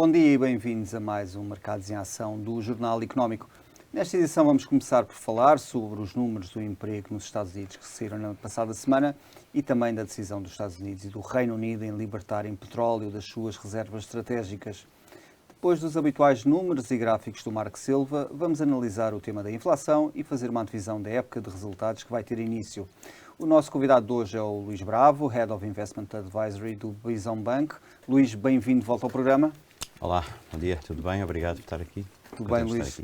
Bom dia e bem-vindos a mais um Mercados em Ação do Jornal Económico. Nesta edição vamos começar por falar sobre os números do emprego nos Estados Unidos que saíram na passada semana e também da decisão dos Estados Unidos e do Reino Unido em libertarem petróleo das suas reservas estratégicas. Depois dos habituais números e gráficos do Marco Silva, vamos analisar o tema da inflação e fazer uma antevisão da época de resultados que vai ter início. O nosso convidado de hoje é o Luís Bravo, Head of Investment Advisory do Bison Bank. Luís, bem-vindo de volta ao programa. Olá, bom dia, tudo bem? Obrigado por estar aqui. Tudo bem, Luís?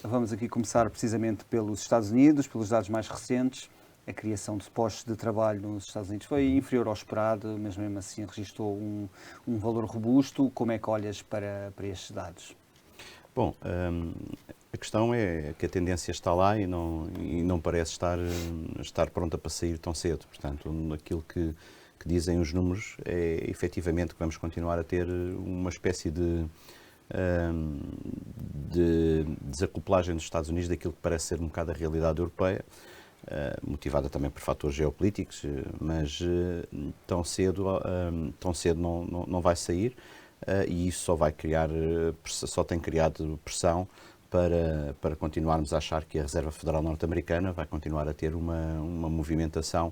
Vamos aqui começar precisamente pelos Estados Unidos, pelos dados mais recentes. A criação de postos de trabalho nos Estados Unidos foi inferior ao esperado, mas mesmo assim registrou um valor robusto. Como é que olhas para estes dados? Bom, a questão é que a tendência está lá e não parece estar pronta para sair tão cedo. Portanto, aquilo que dizem os números é efetivamente que vamos continuar a ter uma espécie de desacoplagem dos Estados Unidos daquilo que parece ser um bocado a realidade europeia, motivada também por fatores geopolíticos, mas tão cedo não vai sair, e isso só tem criado pressão para continuarmos a achar que a Reserva Federal Norte-Americana vai continuar a ter uma movimentação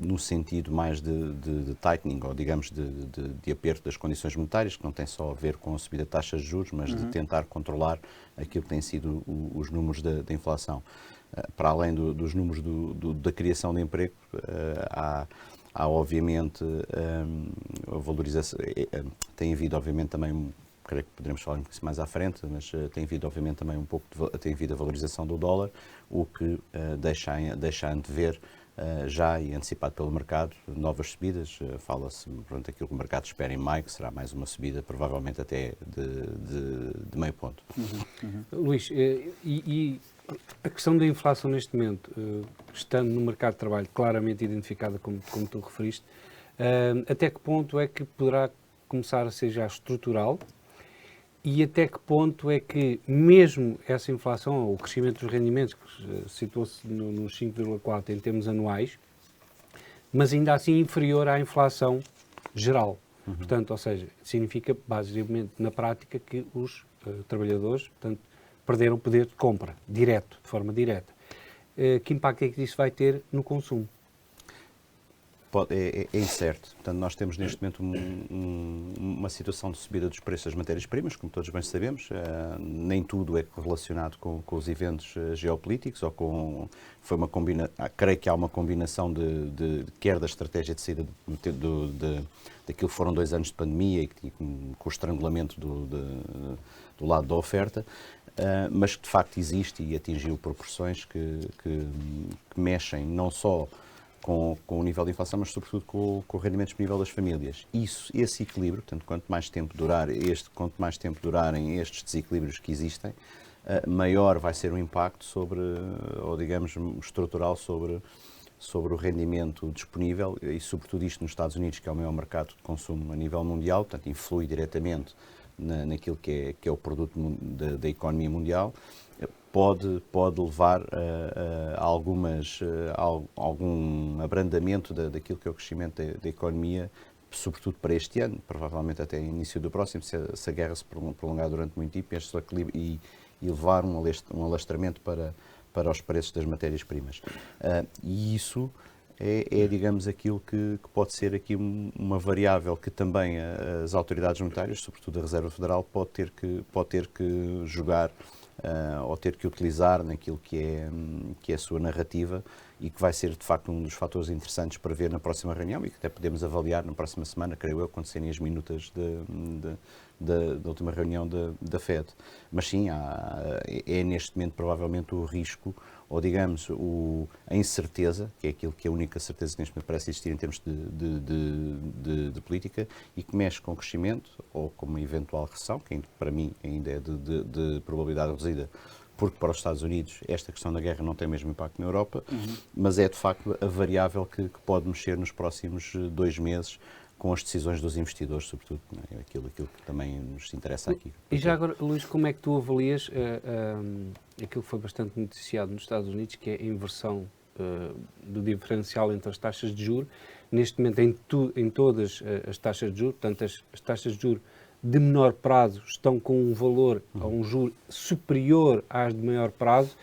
no sentido mais de tightening, ou digamos de aperto das condições monetárias, que não tem só a ver com a subida de taxas de juros, mas de tentar controlar aquilo que têm sido os números da inflação. Para além dos números da criação de emprego, há obviamente a valorização, tem havido obviamente também, creio que poderemos falar um pouco mais à frente, mas tem havido obviamente também tem havido a valorização do dólar, o que deixa antever já e antecipado pelo mercado, novas subidas. Fala-se, portanto, aquilo que o mercado espera em maio, que será mais uma subida, provavelmente até de meio ponto. Luís, e a questão da inflação neste momento, estando no mercado de trabalho claramente identificada, como tu referiste, até que ponto é que poderá começar a ser já estrutural? E até que ponto é que, mesmo essa inflação, ou o crescimento dos rendimentos, que situou-se nos 5,4 em termos anuais, mas ainda assim inferior à inflação geral? Portanto, ou seja, significa, basicamente, na prática, que os trabalhadores, portanto, perderam o poder de compra, de forma direta. Que impacto é que isso vai ter no consumo? É incerto. Portanto, nós temos neste momento uma situação de subida dos preços das matérias-primas, como todos bem sabemos. Nem tudo é relacionado com os eventos geopolíticos, creio que há uma combinação de quer da estratégia de saída daquilo que foram 2 anos de pandemia e com o estrangulamento do lado da oferta, mas que de facto existe e atingiu proporções que mexem não só com o nível de inflação, mas sobretudo com o rendimento disponível das famílias. Esse equilíbrio, portanto, quanto mais tempo durarem estes desequilíbrios que existem, maior vai ser o impacto estrutural sobre o rendimento disponível, e sobretudo isto nos Estados Unidos, que é o maior mercado de consumo a nível mundial, portanto, influi diretamente naquilo que é o produto da economia mundial. Pode levar a algum abrandamento daquilo que é o crescimento da economia, sobretudo para este ano, provavelmente até início do próximo, se a guerra se prolongar durante muito tempo e levar um alastramento para os preços das matérias-primas. E isso digamos, aquilo que pode ser aqui uma variável que também as autoridades monetárias, sobretudo a Reserva Federal, pode ter que jogar ou ter que utilizar naquilo que é a sua narrativa, e que vai ser de facto um dos fatores interessantes para ver na próxima reunião, e que até podemos avaliar na próxima semana, creio eu, quando serem as minutas da última reunião da FED. Mas sim, é neste momento provavelmente o risco, ou digamos a incerteza, que é aquilo que é a única certeza que neste momento parece existir em termos de política, e que mexe com o crescimento ou com uma eventual recessão, que para mim ainda é de probabilidade reduzida, porque para os Estados Unidos esta questão da guerra não tem o mesmo impacto na Europa, mas é de facto a variável que pode mexer nos próximos 2 meses com as decisões dos investidores, sobretudo, aquilo que também nos interessa aqui. E já agora, Luís, como é que tu avalias aquilo que foi bastante noticiado nos Estados Unidos, que é a inversão do diferencial entre as taxas de juros. Neste momento, em todas as taxas de juros, portanto, as taxas de juros de menor prazo estão com um valor, a um juro superior às de maior prazo.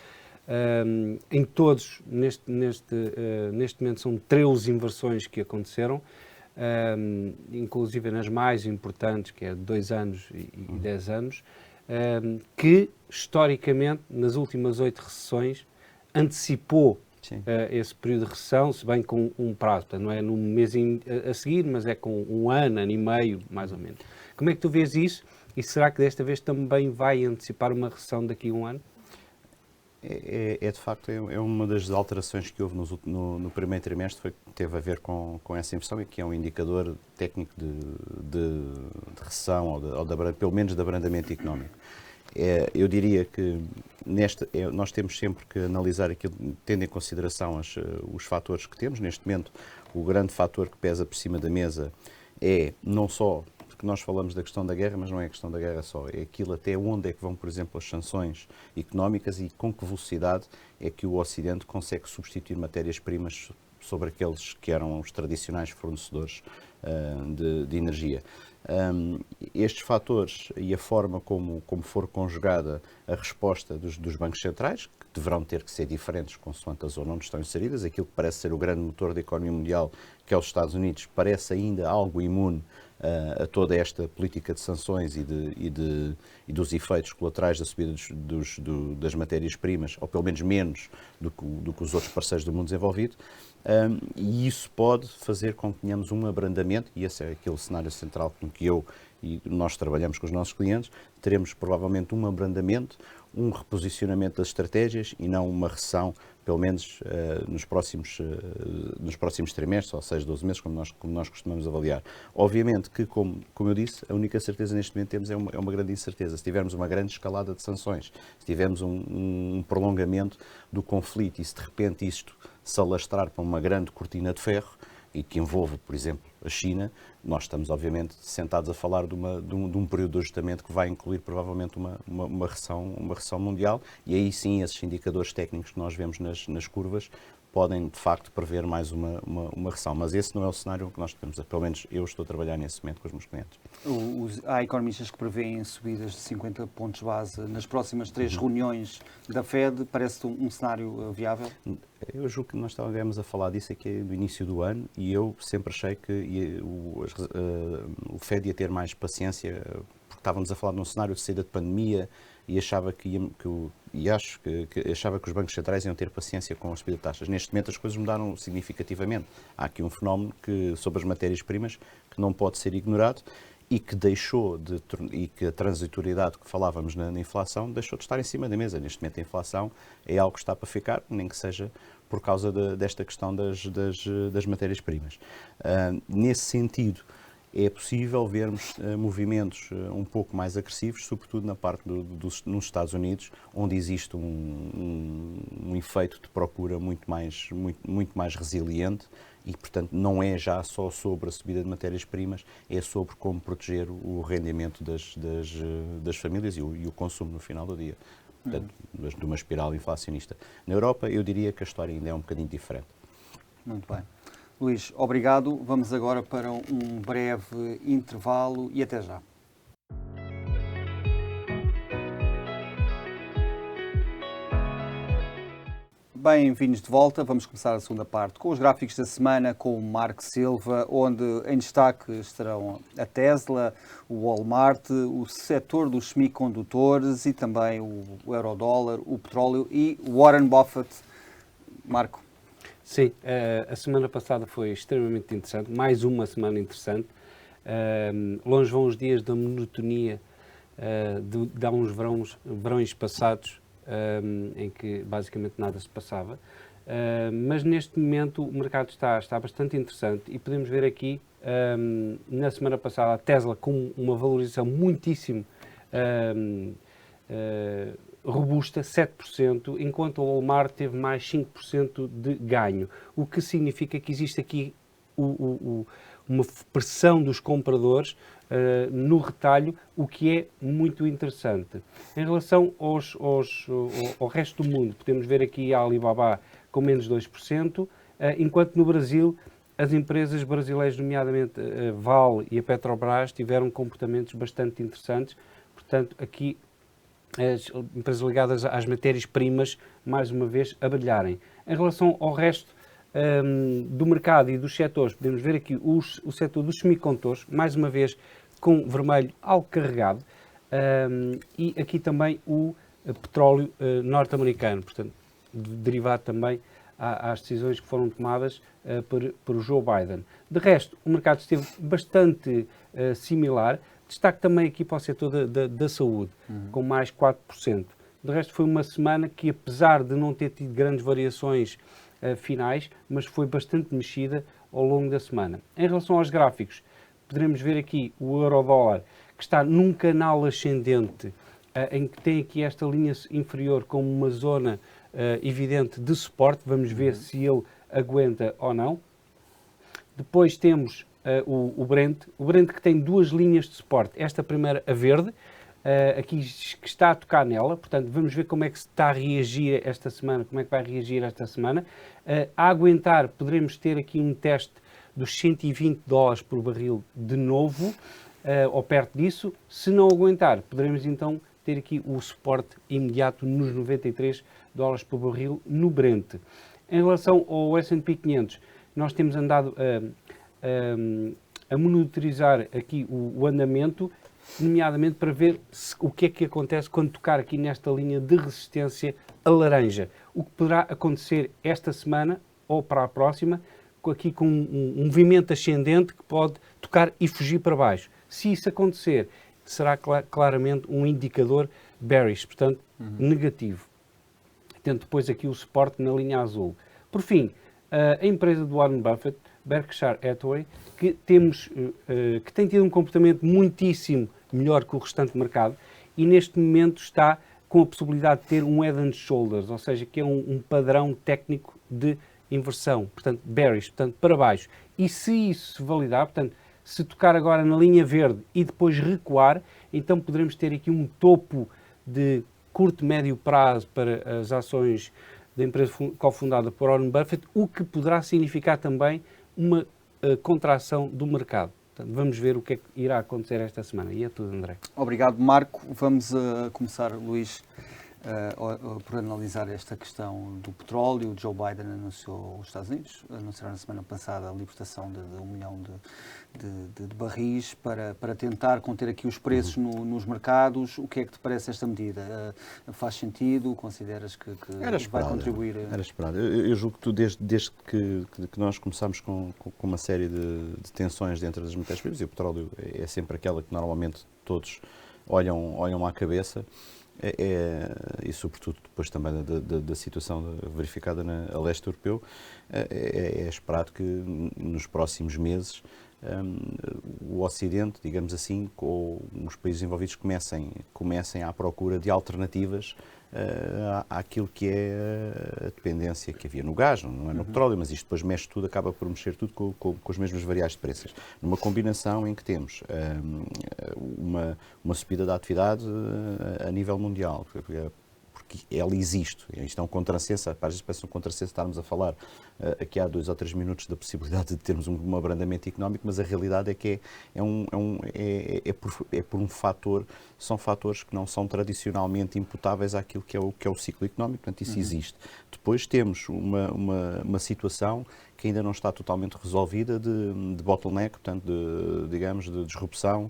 Em todos, neste momento, são 13 inversões que aconteceram, inclusive nas mais importantes, que é de 2 anos e 10 anos, que, historicamente, nas últimas 8 recessões, antecipou esse período de recessão, se bem com um prazo. Portanto, não é no mês a seguir, mas é com um ano e meio, mais ou menos. Como é que tu vês isso? E será que desta vez também vai antecipar uma recessão daqui a um ano? De facto, é uma das alterações que houve no primeiro trimestre, teve a ver com essa inversão, e que é um indicador técnico de recessão, ou pelo menos de abrandamento económico. Eu diria que nós temos sempre que analisar aquilo, tendo em consideração os fatores que temos. Neste momento, o grande fator que pesa por cima da mesa é não só, porque nós falamos da questão da guerra, mas não é a questão da guerra só, é aquilo até onde é que vão, por exemplo, as sanções económicas e com que velocidade é que o Ocidente consegue substituir matérias-primas sobre aqueles que eram os tradicionais fornecedores de energia. Estes fatores e a forma como for conjugada a resposta dos bancos centrais, que deverão ter que ser diferentes consoante a zona onde estão inseridas, aquilo que parece ser o grande motor da economia mundial, que é os Estados Unidos, parece ainda algo imune a toda esta política de sanções e dos efeitos colaterais da subida das matérias-primas, ou pelo menos menos do que os outros parceiros do mundo desenvolvido. E isso pode fazer com que tenhamos um abrandamento, e esse é aquele cenário central com que eu e nós trabalhamos com os nossos clientes. Teremos provavelmente um abrandamento, um reposicionamento das estratégias e não uma recessão, pelo menos nos próximos trimestres, ou 6, 12 meses, como nós costumamos avaliar. Obviamente que, como eu disse, a única certeza neste momento temos é uma grande incerteza. Se tivermos uma grande escalada de sanções, se tivermos um prolongamento do conflito e se de repente isto se alastrar para uma grande cortina de ferro e que envolve, por exemplo, a China, nós estamos, obviamente, sentados a falar de um período de ajustamento que vai incluir, provavelmente, uma recessão mundial, e aí sim, esses indicadores técnicos que nós vemos nas curvas podem, de facto, prever mais uma recessão. Mas esse não é o cenário que nós temos. Pelo menos eu estou a trabalhar nesse momento com os meus clientes. Há economistas que prevêem subidas de 50 pontos base nas próximas 3 reuniões da Fed. Parece-te um cenário viável? Eu julgo que nós estávamos a falar disso aqui do início do ano, e eu sempre achei que o Fed ia ter mais paciência, porque estávamos a falar de um cenário de saída de pandemia, e achava achava que os bancos centrais iam ter paciência com a subida de taxas. Neste momento as coisas mudaram significativamente. Há aqui um fenómeno sobre as matérias-primas que não pode ser ignorado e que e que a transitoriedade que falávamos na inflação deixou de estar em cima da mesa. Neste momento a inflação é algo que está para ficar, nem que seja por causa desta questão das matérias-primas. Nesse sentido, é possível vermos movimentos um pouco mais agressivos, sobretudo na parte nos Estados Unidos, onde existe um efeito de procura muito mais resiliente e, portanto, não é já só sobre a subida de matérias-primas, é sobre como proteger o rendimento das famílias e o consumo no final do dia, portanto, de uma espiral inflacionista. Na Europa, eu diria que a história ainda é um bocadinho diferente. Muito bem. Luís, obrigado. Vamos agora para um breve intervalo e até já. Bem-vindos de volta. Vamos começar a segunda parte com os gráficos da semana com o Marco Silva, onde em destaque estarão a Tesla, o Walmart, o setor dos semicondutores e também o eurodólar, o petróleo e Warren Buffett. Marco. Sim, a semana passada foi extremamente interessante, mais uma semana interessante. Longe vão os dias da monotonia de há uns verões passados, em que basicamente nada se passava. Mas neste momento o mercado está bastante interessante e podemos ver aqui, na semana passada, a Tesla com uma valorização muitíssimo robusta, 7%, enquanto o Walmart teve mais 5% de ganho, o que significa que existe aqui uma pressão dos compradores no retalho, o que é muito interessante. Em relação ao resto do mundo, podemos ver aqui a Alibaba com menos 2%, enquanto no Brasil as empresas brasileiras, nomeadamente a Vale e a Petrobras, tiveram comportamentos bastante interessantes. Portanto, aqui as empresas ligadas às matérias-primas, mais uma vez, a brilharem. Em relação ao resto do mercado e dos setores, podemos ver aqui o setor dos semicondutores, mais uma vez com vermelho algo carregado, e aqui também o petróleo norte-americano, portanto, derivado também às decisões que foram tomadas por Joe Biden. De resto, o mercado esteve bastante similar. Destaque também aqui para o setor da saúde, com mais 4%. De resto, foi uma semana que, apesar de não ter tido grandes variações finais, mas foi bastante mexida ao longo da semana. Em relação aos gráficos, poderemos ver aqui o euro-dólar, que está num canal ascendente, em que tem aqui esta linha inferior como uma zona evidente de suporte. Vamos ver se ele aguenta ou não. Depois temos o Brent que tem duas linhas de suporte. Esta primeira, a verde, aqui que está a tocar nela, portanto vamos ver como é que está a reagir esta semana, como é que vai reagir esta semana. A aguentar, poderemos ter aqui um teste dos $120 por barril de novo, ou perto disso. Se não aguentar, poderemos então ter aqui o suporte imediato nos $93 por barril no Brent. Em relação ao S&P 500, nós temos andado a monitorizar aqui o andamento, nomeadamente para ver o que é que acontece quando tocar aqui nesta linha de resistência a laranja. O que poderá acontecer esta semana ou para a próxima, aqui com um movimento ascendente que pode tocar e fugir para baixo. Se isso acontecer, será claramente um indicador bearish, portanto, negativo. Tendo depois aqui o suporte na linha azul. Por fim, a empresa do Warren Buffett, Berkshire Hathaway, que tem tido um comportamento muitíssimo melhor que o restante do mercado e neste momento está com a possibilidade de ter um head and shoulders, ou seja, que é um padrão técnico de inversão, portanto, bearish, portanto, para baixo. E se isso se validar, portanto, se tocar agora na linha verde e depois recuar, então poderemos ter aqui um topo de curto e médio prazo para as ações da empresa cofundada por Warren Buffett, o que poderá significar também uma contração do mercado. Portanto, vamos ver o que é que irá acontecer esta semana. E é tudo, André. Obrigado, Marco. Vamos começar, Luís, por analisar esta questão do petróleo. O Joe Biden anunciou, os Estados Unidos anunciaram na semana passada a libertação de 1 milhão de barris para tentar conter aqui os preços nos mercados. O que é que te parece esta medida? Faz sentido? Consideras que vai contribuir? Era esperado. Eu julgo que tu, desde que nós começámos com uma série de tensões dentro das matérias-primas, e o petróleo é sempre aquela que normalmente todos olham à cabeça, e sobretudo depois também da situação verificada a leste europeu, é esperado que nos próximos meses o Ocidente, digamos assim, com os países envolvidos comecem à procura de alternativas àquilo que é a dependência que havia no gás, não é no petróleo, mas isto depois mexe tudo, acaba por mexer tudo com os mesmos variáveis de preços. Numa combinação em que temos uma subida da atividade a nível mundial, porque ela existe. Isto é um contrassenso, às vezes parece um contrassenso estarmos a falar aqui há 2 ou 3 minutos da possibilidade de termos um abrandamento económico, mas a realidade é que é por um fator, são fatores que não são tradicionalmente imputáveis àquilo que é o ciclo económico, portanto isso existe. Depois temos uma situação que ainda não está totalmente resolvida de bottleneck, portanto de disrupção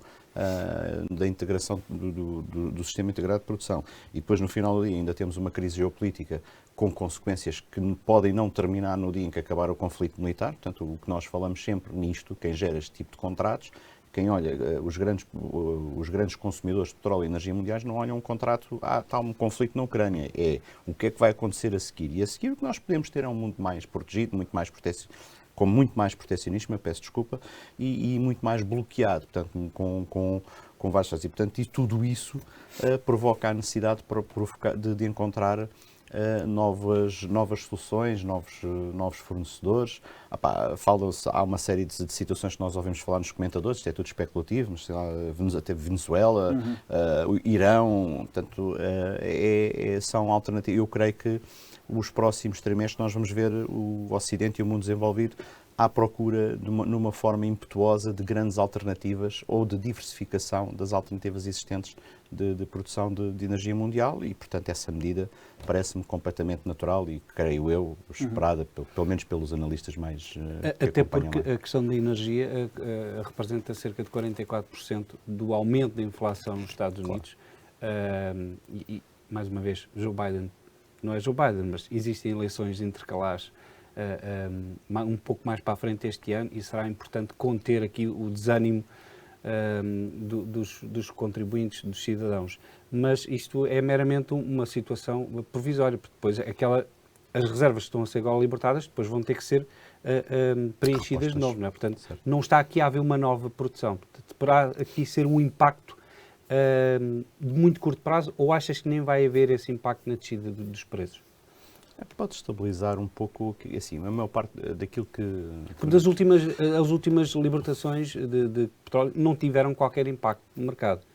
da integração do sistema integrado de produção. E depois, no final do dia, ainda temos uma crise geopolítica com consequências que podem não terminar no dia em que acabar o conflito militar. Portanto, o que nós falamos sempre nisto, quem gera este tipo de contratos, quem olha, os grandes consumidores de petróleo e energia mundiais não olham um contrato, está um conflito na Ucrânia. É o que é que vai acontecer a seguir. E a seguir o que nós podemos ter é um mundo mais protegido, com muito mais protecionismo, peço desculpa, e muito mais bloqueado, portanto, com com baixas e, portanto, e tudo isso provoca a necessidade de encontrar novas soluções, novos fornecedores. Há uma série de situações que nós ouvimos falar nos comentadores, isto é tudo especulativo, mas sei lá, até Venezuela, o Irão, portanto, são alternativas. Eu creio que os próximos trimestres nós vamos ver o Ocidente e o mundo desenvolvido à procura, numa forma impetuosa, de grandes alternativas ou de diversificação das alternativas existentes de produção de energia mundial e, portanto, essa medida parece-me completamente natural e, creio eu, esperada, pelo menos pelos analistas mais que até acompanham porque mais. a questão da energia representa cerca de 44% do aumento da inflação nos Estados Unidos. E, mais uma vez, Joe Biden, não é Joe Biden, mas existem eleições intercalares um pouco mais para a frente este ano e será importante conter aqui o desânimo dos contribuintes, dos cidadãos. Mas isto é meramente uma situação provisória, porque depois as reservas que estão a ser agora libertadas depois vão ter que ser preenchidas de novo, não é? Portanto, certo. Não está aqui a haver uma nova produção. Portanto, poderá aqui ser um impacto de muito curto prazo, ou achas que nem vai haver esse impacto na descida dos preços? Pode estabilizar um pouco, assim, a maior parte daquilo que... Porque as últimas libertações de petróleo não tiveram qualquer impacto no mercado,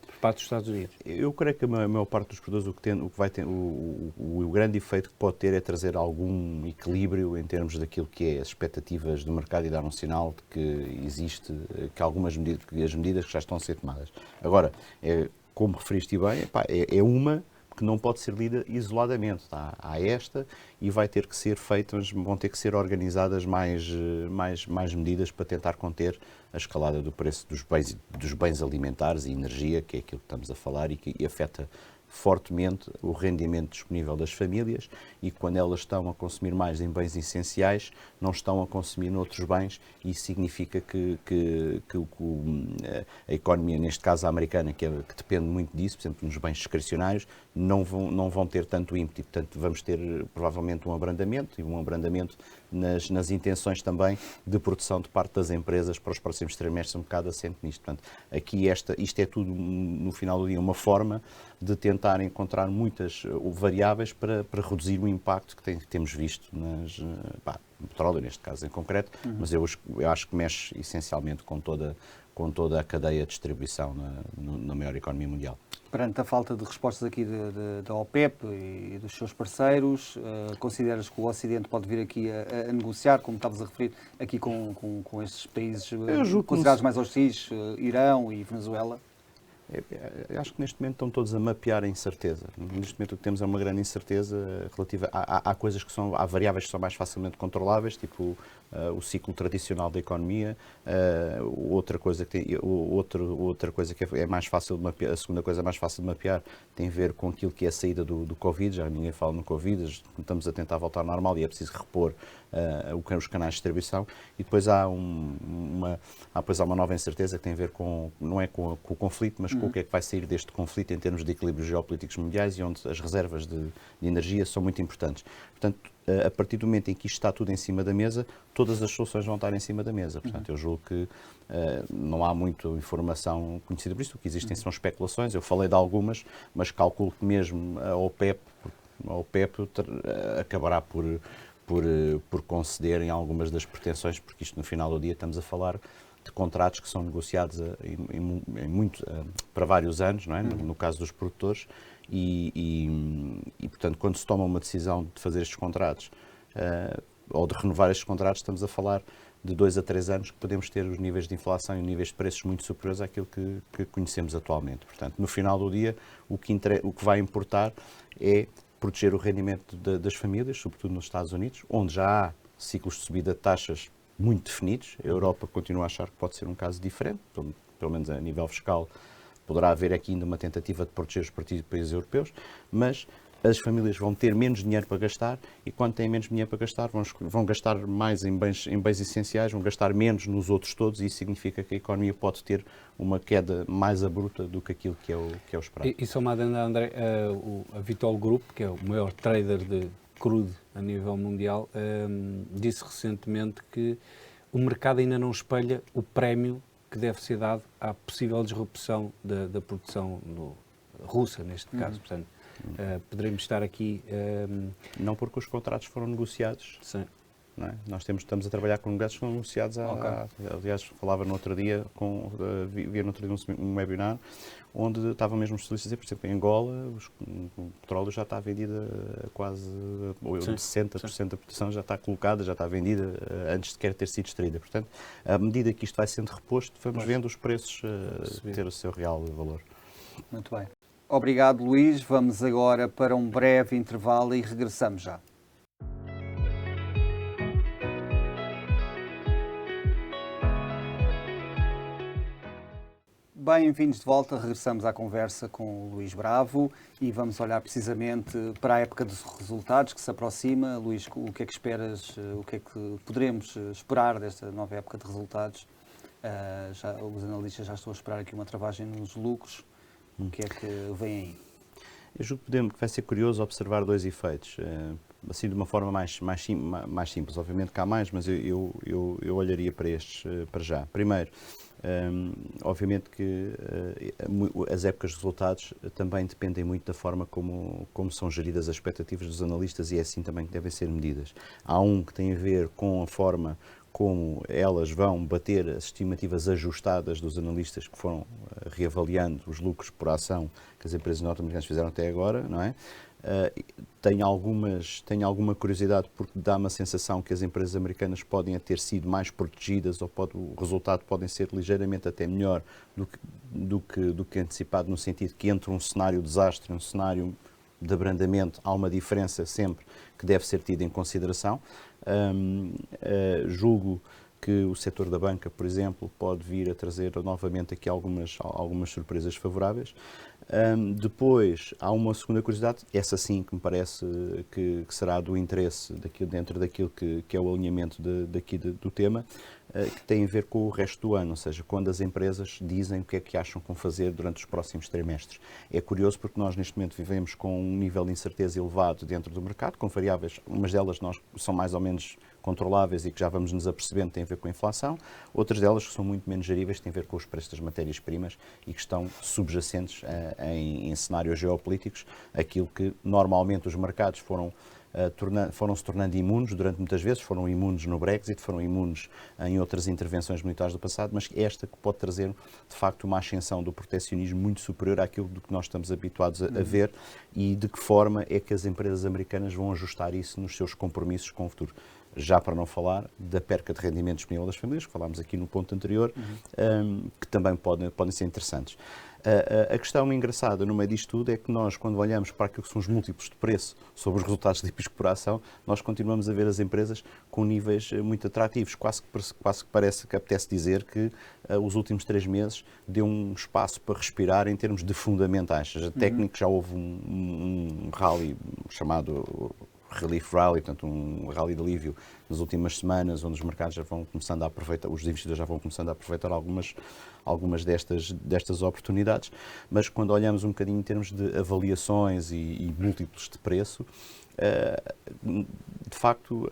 por parte dos Estados Unidos. Eu creio que a maior parte dos produtores o grande efeito que pode ter é trazer algum equilíbrio em termos daquilo que é as expectativas do mercado e dar um sinal de que existe, que algumas medidas, que as medidas que já estão a ser tomadas. Agora, como referiste bem, é uma que não pode ser lida isoladamente. Há esta e vai ter que ser feitas, vão ter que ser organizadas mais medidas para tentar conter a escalada do preço dos bens alimentares e energia, que é aquilo que estamos a falar e que afeta fortemente o rendimento disponível das famílias e quando elas estão a consumir mais em bens essenciais, não estão a consumir noutros bens e isso significa que a economia, neste caso a americana, que depende muito disso, por exemplo, nos bens discricionários, não vão ter tanto ímpeto e, portanto, vamos ter provavelmente um abrandamento nas intenções também de produção de parte das empresas para os próximos trimestres, um bocado assente nisto. Portanto, aqui isto é tudo, no final do dia, uma forma de tentar encontrar muitas variáveis para reduzir o impacto que temos visto no petróleo, neste caso em concreto, mas eu acho que mexe essencialmente com toda a cadeia de distribuição na maior economia mundial. Perante a falta de respostas aqui da OPEP e dos seus parceiros, consideras que o Ocidente pode vir aqui a negociar, como estavas a referir, aqui com estes países considerados mais hostis, Irão e Venezuela? Eu acho que neste momento estão todos a mapear a incerteza. Neste momento o que temos é uma grande incerteza relativa. Há variáveis que são mais facilmente controláveis, tipo o ciclo tradicional da economia. Outra coisa que é mais fácil de mapear, a segunda coisa mais fácil de mapear tem a ver com aquilo que é a saída do Covid. Já ninguém fala no Covid, estamos a tentar voltar ao normal e é preciso repor os canais de distribuição. E depois há uma nova incerteza que tem a ver não é com o conflito, mas com o que é que vai sair deste conflito em termos de equilíbrios geopolíticos mundiais e onde as reservas de energia são muito importantes. Portanto, a partir do momento em que isto está tudo em cima da mesa, todas as soluções vão estar em cima da mesa. Portanto, eu julgo que não há muita informação conhecida por isso. O que existem são especulações. Eu falei de algumas, mas calculo que mesmo a OPEP acabará por conceder em algumas das pretensões, porque isto no final do dia estamos a falar de contratos que são negociados para vários anos, não é? No caso dos produtores, e, portanto, quando se toma uma decisão de fazer estes contratos ou de renovar estes contratos, estamos a falar de 2 a 3 anos que podemos ter os níveis de inflação e níveis de preços muito superiores àquilo que conhecemos atualmente. Portanto, no final do dia, o que vai importar é proteger o rendimento das famílias, sobretudo nos Estados Unidos, onde já há ciclos de subida de taxas muito definidos. A Europa continua a achar que pode ser um caso diferente, pelo menos a nível fiscal poderá haver aqui ainda uma tentativa de proteger os países europeus, mas as famílias vão ter menos dinheiro para gastar e quando têm menos dinheiro para gastar vão gastar mais em bens essenciais, vão gastar menos nos outros todos e isso significa que a economia pode ter uma queda mais abrupta do que aquilo que é o esperado. E somado ainda, André, a Vitol Group, que é o maior trader de crude a nível mundial, disse recentemente que o mercado ainda não espelha o prémio que deve ser dado à possível disrupção da produção russa, neste caso. Portanto, poderemos estar aqui... Não porque os contratos foram negociados. Sim. Não é? Nós estamos a trabalhar com negócios que foram negociados aliás, falava no outro dia, via no outro dia um webinar, onde estavam mesmo os especialistas a dizer, por exemplo, em Angola, o petróleo já está vendido a quase 60% da produção já está colocada, já está vendida antes de sequer ter sido extraída. Portanto, à medida que isto vai sendo reposto, vamos vendo os preços ter o seu real valor. Muito bem. Obrigado, Luís. Vamos agora para um breve intervalo e regressamos já. Bem-vindos de volta, regressamos à conversa com o Luís Bravo e vamos olhar precisamente para a época dos resultados que se aproxima. Luís, o que é que esperas, o que é que poderemos esperar desta nova época de resultados? Os analistas já estão a esperar aqui uma travagem nos lucros. O que é que vem aí? Eu julgo que vai ser curioso observar dois efeitos, assim de uma forma mais simples. Obviamente que há mais, mas eu olharia para estes para já. Primeiro, obviamente que as épocas de resultados também dependem muito da forma como são geridas as expectativas dos analistas e é assim também que devem ser medidas. Há um que tem a ver com a forma como elas vão bater as estimativas ajustadas dos analistas que foram reavaliando os lucros por ação que as empresas norte-americanas fizeram até agora, não é? Tenho alguma curiosidade porque dá-me a sensação que as empresas americanas podem ter sido mais protegidas ou o resultado podem ser ligeiramente até melhor do que antecipado, no sentido que entre um cenário desastre e um cenário de abrandamento há uma diferença sempre que deve ser tida em consideração. Julgo que o setor da banca, por exemplo, pode vir a trazer novamente aqui algumas surpresas favoráveis. Depois, há uma segunda curiosidade, essa sim que me parece que será do interesse dentro daquilo que é o alinhamento do tema, que tem a ver com o resto do ano, ou seja, quando as empresas dizem o que é que acham que vão fazer durante os próximos trimestres. É curioso porque nós neste momento vivemos com um nível de incerteza elevado dentro do mercado, com variáveis, umas delas são mais ou menos controláveis e que já vamos nos apercebendo têm a ver com a inflação, outras delas que são muito menos geríveis têm a ver com os preços das matérias-primas e que estão subjacentes em cenários geopolíticos, aquilo que normalmente os mercados foram-se tornando imunes durante muitas vezes, foram imunes no Brexit, foram imunes em outras intervenções militares do passado, mas esta que pode trazer, de facto, uma ascensão do proteccionismo muito superior àquilo do que nós estamos habituados a ver e de que forma é que as empresas americanas vão ajustar isso nos seus compromissos com o futuro. Já para não falar da perca de rendimento disponível das famílias, que falámos aqui no ponto anterior, que também podem ser interessantes. A questão engraçada no meio disto tudo é que nós, quando olhamos para aquilo que são os múltiplos de preço sobre os resultados típicos por ação, nós continuamos a ver as empresas com níveis muito atrativos. Quase que parece que apetece dizer que os últimos 3 meses deu um espaço para respirar em termos de fundamentais. Ou seja, técnico, já houve um rally chamado Relief Rally, portanto um rally de alívio nas últimas semanas, onde os mercados já vão começando a aproveitar, os investidores já vão começando a aproveitar algumas destas oportunidades, mas quando olhamos um bocadinho em termos de avaliações e múltiplos de preço, de facto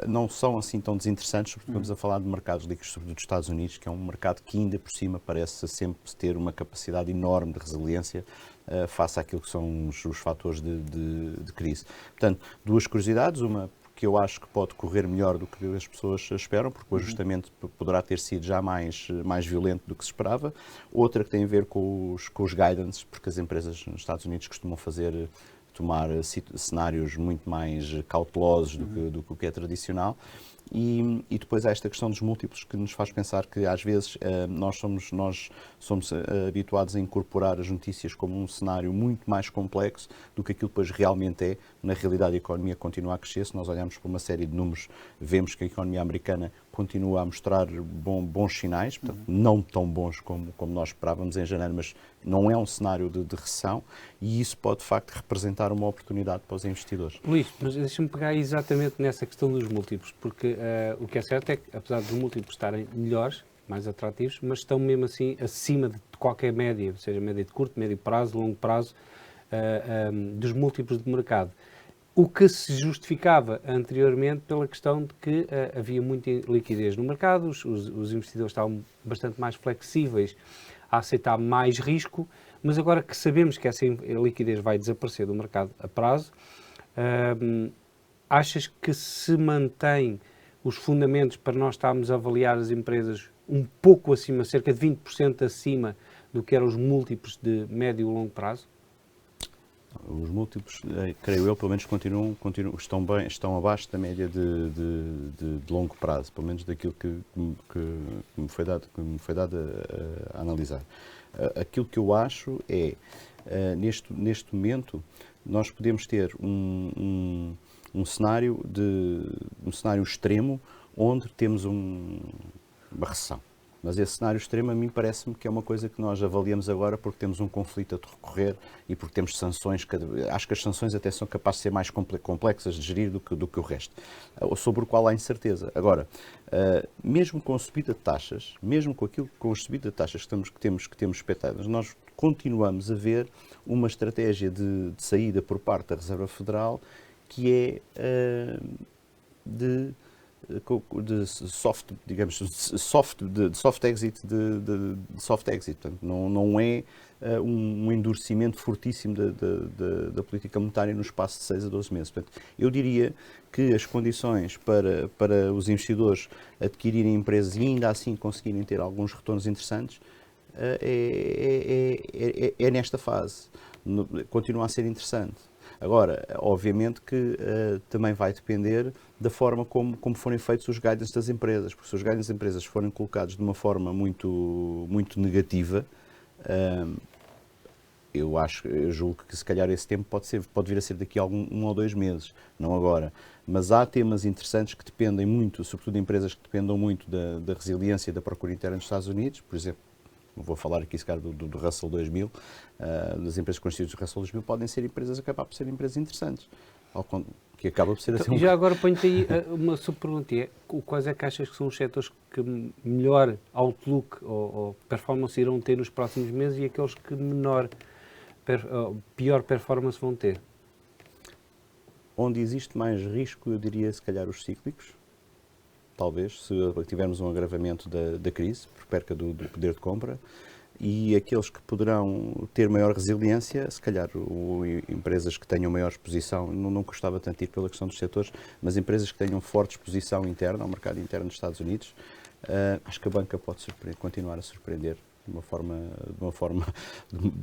não são assim tão desinteressantes, porque estamos a falar de mercados líquidos, sobretudo dos Estados Unidos, que é um mercado que ainda por cima parece sempre ter uma capacidade enorme de resiliência face àquilo que são os fatores de crise. Portanto, duas curiosidades, uma que eu acho que pode correr melhor do que as pessoas esperam, porque o ajustamento poderá ter sido já mais violento do que se esperava. Outra que tem a ver com os guidance, porque as empresas nos Estados Unidos costumam tomar cenários muito mais cautelosos do que é tradicional. E depois há esta questão dos múltiplos que nos faz pensar que às vezes nós somos habituados a incorporar as notícias como um cenário muito mais complexo do que aquilo que depois realmente é. Na realidade a economia continua a crescer. Se nós olharmos para uma série de números, vemos que a economia americana continua a mostrar bons sinais, portanto, não tão bons como nós esperávamos em janeiro, mas não é um cenário de recessão e isso pode de facto representar uma oportunidade para os investidores. Luís, mas deixa-me pegar exatamente nessa questão dos múltiplos, porque o que é certo é que, apesar dos múltiplos estarem melhores, mais atrativos, mas estão mesmo assim acima de qualquer média, seja média de curto, médio prazo, longo prazo, dos múltiplos de mercado. O que se justificava anteriormente pela questão de que havia muita liquidez no mercado, os investidores estavam bastante mais flexíveis a aceitar mais risco, mas agora que sabemos que essa liquidez vai desaparecer do mercado a prazo, achas que se mantém os fundamentos para nós estarmos a avaliar as empresas um pouco acima, cerca de 20% acima do que eram os múltiplos de médio e longo prazo? Os múltiplos, creio eu, pelo menos estão abaixo da média de longo prazo, pelo menos daquilo que me foi dado a analisar. Aquilo que eu acho é, neste momento, nós podemos ter um cenário extremo onde temos uma recessão. Mas esse cenário extremo, a mim parece-me que é uma coisa que nós avaliamos agora porque temos um conflito a recorrer e porque temos sanções. Acho que as sanções até são capazes de ser mais complexas de gerir do que o resto, sobre o qual há incerteza. Agora, mesmo com a subida de taxas, mesmo com a subida de taxas que temos expectadas, nós continuamos a ver uma estratégia de saída por parte da Reserva Federal que é de soft exit. Portanto, não é um endurecimento fortíssimo da política monetária no espaço de 6 a 12 meses. Portanto, eu diria que as condições para os investidores adquirirem empresas e ainda assim conseguirem ter alguns retornos interessantes é nesta fase. Continua a ser interessante. Agora, obviamente que também vai depender da forma como forem feitos os guidance das empresas, porque se os guidance das empresas forem colocados de uma forma muito negativa, eu julgo que se calhar esse tempo pode vir a ser daqui a 1 ou 2 meses, não agora. Mas há temas interessantes que dependem muito, sobretudo empresas que dependam muito da resiliência da procura interna dos Estados Unidos, por exemplo. Vou falar aqui, se calhar, do Russell 2000, das empresas constituídas do Russell 2000, podem ser empresas, acabar por ser empresas interessantes, que acaba por ser assim. Então, já agora ponho-te aí uma subpergunta, quais é que achas que são os setores que melhor outlook ou performance irão ter nos próximos meses e aqueles que pior performance vão ter? Onde existe mais risco, eu diria, se calhar, os cíclicos. Talvez, se tivermos um agravamento da crise, por perca do poder de compra, e aqueles que poderão ter maior resiliência, se calhar empresas que tenham maior exposição, não gostava tanto de ir pela questão dos setores, mas empresas que tenham forte exposição interna ao mercado interno dos Estados Unidos, acho que a banca pode continuar a surpreender de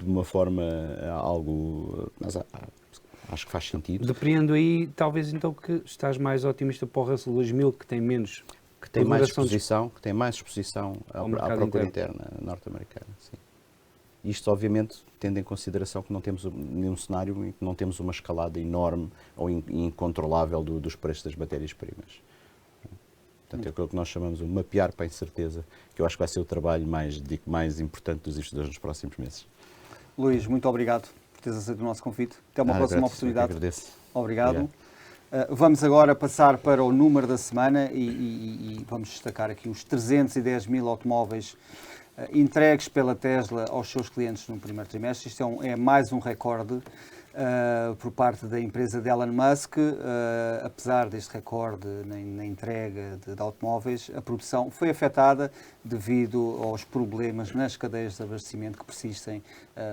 uma forma algo... Mas acho que faz sentido. Depreendo aí, talvez então, que estás mais otimista para o Russell 2000, que tem menos... Que tem mais exposição à procura interna norte-americana. Sim. Isto, obviamente, tendo em consideração que não temos nenhum cenário em que não temos uma escalada enorme ou incontrolável dos preços das matérias-primas. Portanto, é aquilo que nós chamamos de mapear para a incerteza, que eu acho que vai ser o trabalho mais importante dos investidores nos próximos meses. Luís, muito obrigado por teres aceito o nosso convite. Até uma próxima oportunidade. Agradeço. Obrigado. Vamos agora passar para o número da semana e vamos destacar aqui os 310 mil automóveis entregues pela Tesla aos seus clientes no primeiro trimestre. Isto é mais um recorde por parte da empresa de Elon Musk. Apesar deste recorde na entrega de automóveis, a produção foi afetada devido aos problemas nas cadeias de abastecimento que persistem,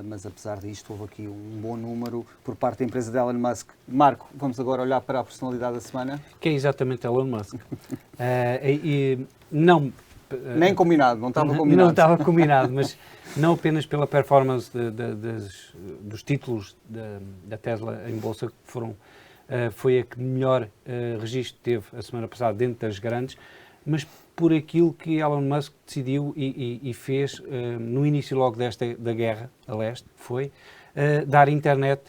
mas apesar disto houve aqui um bom número por parte da empresa de Elon Musk. Marco, vamos agora olhar para a personalidade da semana. Que é exatamente Elon Musk. Nem combinado, não estava combinado. Não estava combinado, mas não apenas pela performance dos títulos da Tesla em bolsa, que foi a que melhor registro teve a semana passada dentro das grandes, mas por aquilo que Elon Musk decidiu e fez no início logo da guerra a leste, foi dar internet,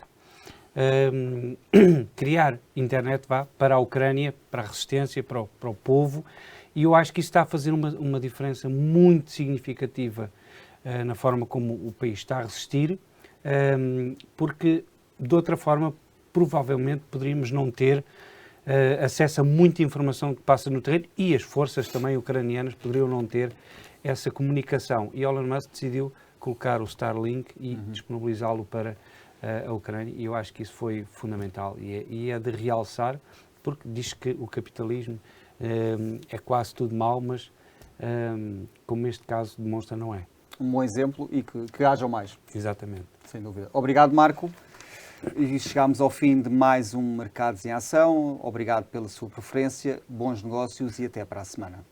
criar internet para a Ucrânia, para a resistência, para o povo. E eu acho que isso está a fazer uma diferença muito significativa na forma como o país está a resistir, porque, de outra forma, provavelmente poderíamos não ter acesso a muita informação que passa no terreno e as forças também ucranianas poderiam não ter essa comunicação. E Elon Musk decidiu colocar o Starlink e disponibilizá-lo para a Ucrânia, e eu acho que isso foi fundamental e é de realçar, porque diz que o capitalismo é quase tudo mau, mas como este caso demonstra, não é. Um bom exemplo e que hajam mais. Exatamente. Sem dúvida. Obrigado, Marco. E chegámos ao fim de mais um Mercados em Ação. Obrigado pela sua preferência, bons negócios e até para a semana.